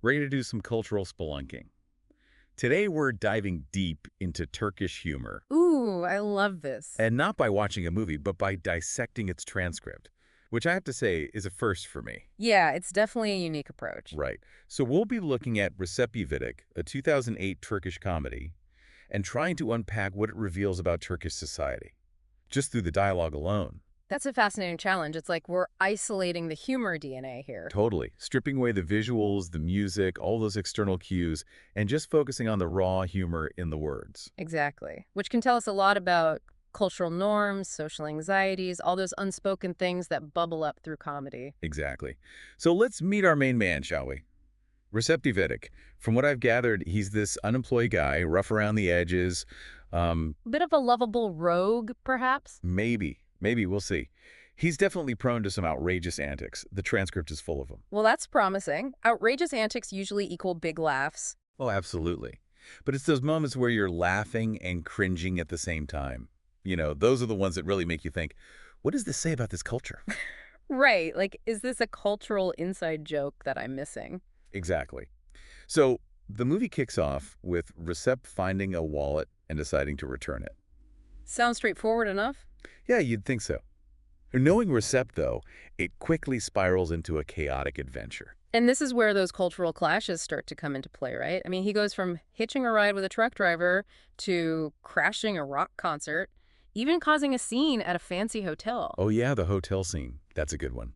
We're going to do some cultural spelunking. Today we're diving deep into Turkish humor, Ooh, I love this. and not by watching a movie, but by dissecting its transcript, which I have to say is a first for me. Yeah, it's definitely a unique approach. Right. So we'll be looking at Recep İvedik, a 2008 Turkish comedy, and trying to unpack what it reveals about Turkish society, just through the dialogue alone. That's a fascinating challenge. It's like we're isolating the humor DNA here. Totally. Stripping away the visuals, the music, all those external cues, and just focusing on the raw humor in the words. Exactly. Which can tell us a lot about cultural norms, social anxieties, all those unspoken things that bubble up through comedy. Exactly. So let's meet our main man, shall we? Recep İvedik. From what I've gathered, he's this unemployed guy, rough around the edges. Bit of a lovable rogue, perhaps? Maybe, we'll see. He's definitely prone to some outrageous antics. The transcript is full of them. Well, that's promising. Outrageous antics usually equal big laughs. Oh, absolutely. But it's those moments where you're laughing and cringing at the same time. You know, those are the ones that really make you think, what does this say about this culture? Right. Like, is this a cultural inside joke that I'm missing? Exactly. So the movie kicks off with Recep finding a wallet and deciding to return it. Sounds straightforward enough? Yeah, you'd think so. Knowing Recep, though, it quickly spirals into a chaotic adventure. And this is where those cultural clashes start to come into play, right? I mean, he goes from hitching a ride with a truck driver to crashing a rock concert, even causing a scene at a fancy hotel. Oh yeah, the hotel scene. That's a good one.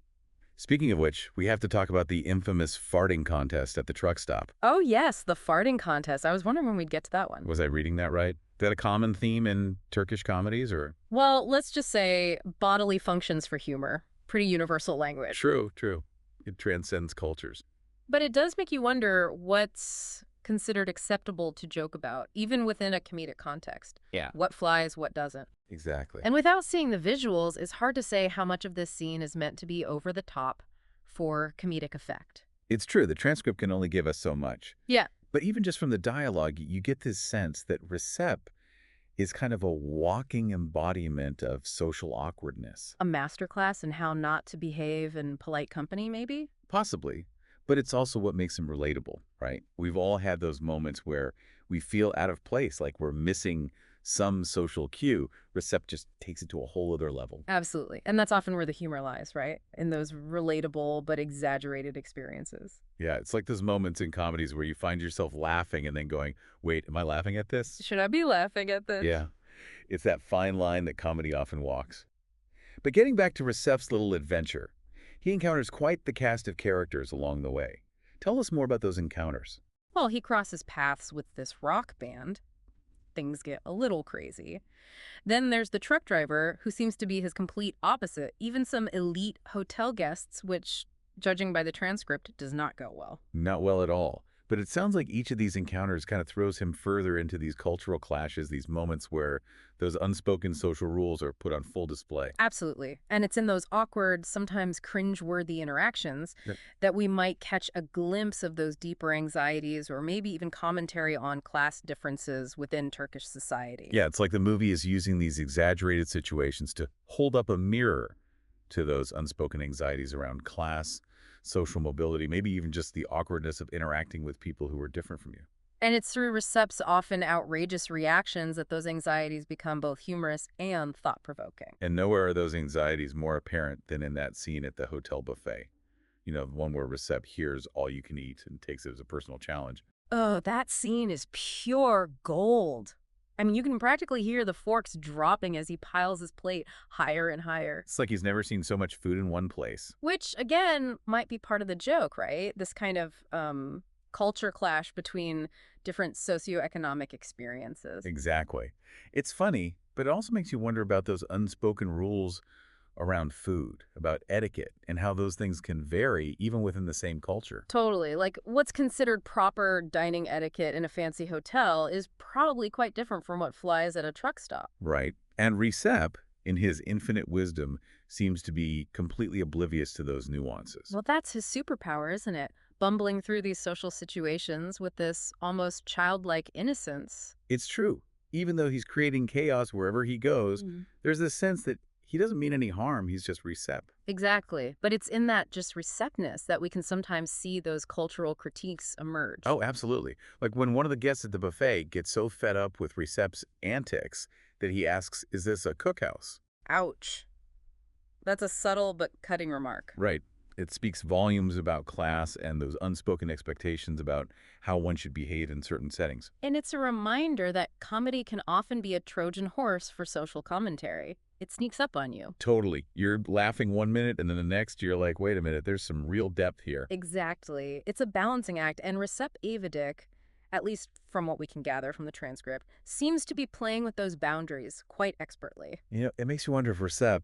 Speaking of which, we have to talk about the infamous farting contest at the truck stop. Oh, yes, the farting contest. I was wondering when we'd get to that one. Was I reading that right? Is that a common theme in Turkish comedies, or? Well, let's just say bodily functions for humor. Pretty universal language. True. It transcends cultures. But it does make you wonder what's considered acceptable to joke about, even within a comedic context. Yeah. What flies, what doesn't. Exactly. And without seeing the visuals, it's hard to say how much of this scene is meant to be over the top for comedic effect. It's true, the transcript can only give us so much. Yeah. But even just from the dialogue, you get this sense that Recep is kind of a walking embodiment of social awkwardness. A masterclass in how not to behave in polite company, maybe? Possibly, but it's also what makes him relatable, right? We've all had those moments where we feel out of place, like we're missing some social cue. Recep just takes it to a whole other level. Absolutely. And that's often where the humor lies, right? In those relatable but exaggerated experiences. Yeah, it's like those moments in comedies where you find yourself laughing and then going, wait, am I laughing at this? Should I be laughing at this? Yeah, it's that fine line that comedy often walks. But getting back to Recep's little adventure, he encounters quite the cast of characters along the way. Tell us more about those encounters. Well, he crosses paths with this rock band. Things get a little crazy. Then there's the truck driver, who seems to be his complete opposite, even some elite hotel guests, which, judging by the transcript, does not go well. Not well at all. But it sounds like each of these encounters kind of throws him further into these cultural clashes, these moments where those unspoken social rules are put on full display. Absolutely. And it's in those awkward, sometimes cringe-worthy interactions that we might catch a glimpse of those deeper anxieties or maybe even commentary on class differences within Turkish society. Yeah, it's like the movie is using these exaggerated situations to hold up a mirror to those unspoken anxieties around class, social mobility, maybe even just the awkwardness of interacting with people who are different from you. And it's through Recep's often outrageous reactions that those anxieties become both humorous and thought-provoking. And nowhere are those anxieties more apparent than in that scene at the hotel buffet. You know, the one where Recep hears all you can eat and takes it as a personal challenge. Oh, that scene is pure gold. I mean, you can practically hear the forks dropping as he piles his plate higher and higher. It's like he's never seen so much food in one place. Which, again, might be part of the joke, right? This kind of culture clash between different socioeconomic experiences. Exactly. It's funny, but it also makes you wonder about those unspoken rules around food, about etiquette, and how those things can vary even within the same culture. Totally. Like, what's considered proper dining etiquette in a fancy hotel is probably quite different from what flies at a truck stop. Right. And Recep, in his infinite wisdom, seems to be completely oblivious to those nuances. Well, that's his superpower, isn't it? Bumbling through these social situations with this almost childlike innocence. It's true. Even though he's creating chaos wherever he goes, there's this sense that he doesn't mean any harm, he's just Recep. Exactly. But it's in that just receptness that we can sometimes see those cultural critiques emerge. Oh, absolutely. Like when one of the guests at the buffet gets so fed up with Recep's antics that he asks, is this a cookhouse? Ouch. That's a subtle but cutting remark. Right. It speaks volumes about class and those unspoken expectations about how one should behave in certain settings. And it's a reminder that comedy can often be a Trojan horse for social commentary. It sneaks up on you. Totally. You're laughing one minute and then the next you're like, wait a minute, there's some real depth here. Exactly. It's a balancing act, and Recep İvedik, at least from what we can gather from the transcript, seems to be playing with those boundaries quite expertly. It makes you wonder if Recep,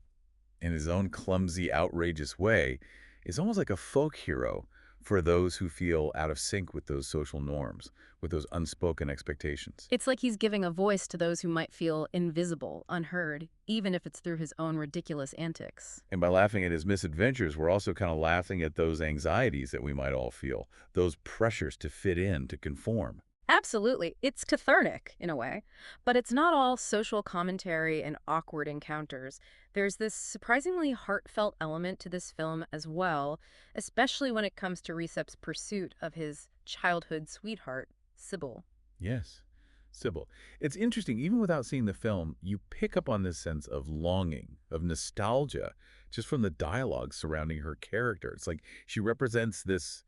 in his own clumsy, outrageous way, is almost like a folk hero for those who feel out of sync with those social norms, with those unspoken expectations. It's like he's giving a voice to those who might feel invisible, unheard, even if it's through his own ridiculous antics. And by laughing at his misadventures, we're also kind of laughing at those anxieties that we might all feel, those pressures to fit in, to conform. Absolutely. It's cathartic, in a way. But it's not all social commentary and awkward encounters. There's this surprisingly heartfelt element to this film as well, especially when it comes to Recep's pursuit of his childhood sweetheart, Sybil. Yes, Sybil. It's interesting, even without seeing the film, you pick up on this sense of longing, of nostalgia, just from the dialogue surrounding her character. It's like she represents this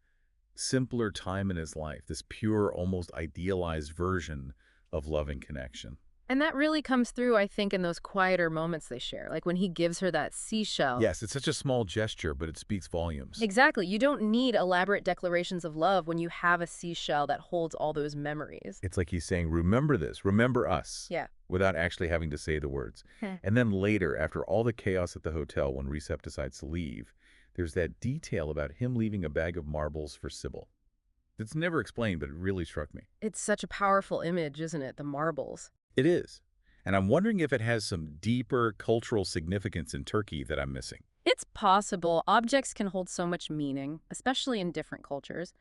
simpler time in his life, this pure, almost idealized version of love and connection. And that really comes through, I think, in those quieter moments they share, like when he gives her that seashell. Yes, it's such a small gesture, but it speaks volumes. Exactly. You don't need elaborate declarations of love when you have a seashell that holds all those memories. It's like he's saying, remember this, remember us, Yeah. without actually having to say the words. Hmm. And then later, after all the chaos at the hotel when Recep decides to leave, there's that detail about him leaving a bag of marbles for Sybil. It's never explained, but it really struck me. It's such a powerful image, isn't it? The marbles. It is. And I'm wondering if it has some deeper cultural significance in Turkey that I'm missing. It's possible. Objects can hold so much meaning, especially in different cultures.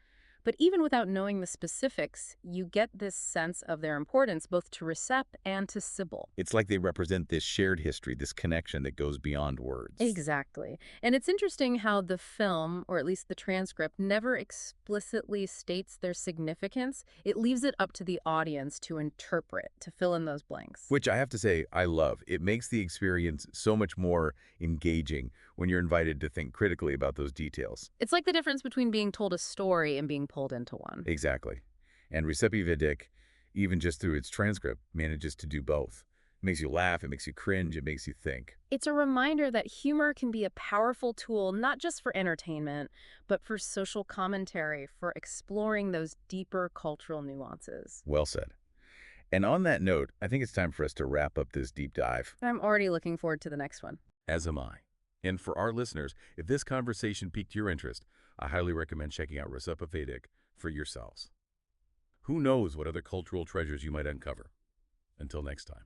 But even without knowing the specifics, you get this sense of their importance both to Recep and to Sybil. It's like they represent this shared history, this connection that goes beyond words. Exactly. And it's interesting how the film, or at least the transcript, never explicitly states their significance. It leaves it up to the audience to interpret, to fill in those blanks. Which I have to say, I love. It makes the experience so much more engaging when you're invited to think critically about those details. It's like the difference between being told a story and being pulled into one. Exactly. And Recep İvedik, even just through its transcript, manages to do both. It makes you laugh, it makes you cringe, it makes you think. It's a reminder that humor can be a powerful tool, not just for entertainment, but for social commentary, for exploring those deeper cultural nuances. Well said. And on that note, I think it's time for us to wrap up this deep dive. I'm already looking forward to the next one. As am I. And for our listeners, if this conversation piqued your interest, I highly recommend checking out Recep İvedik for yourselves. Who knows what other cultural treasures you might uncover? Until next time.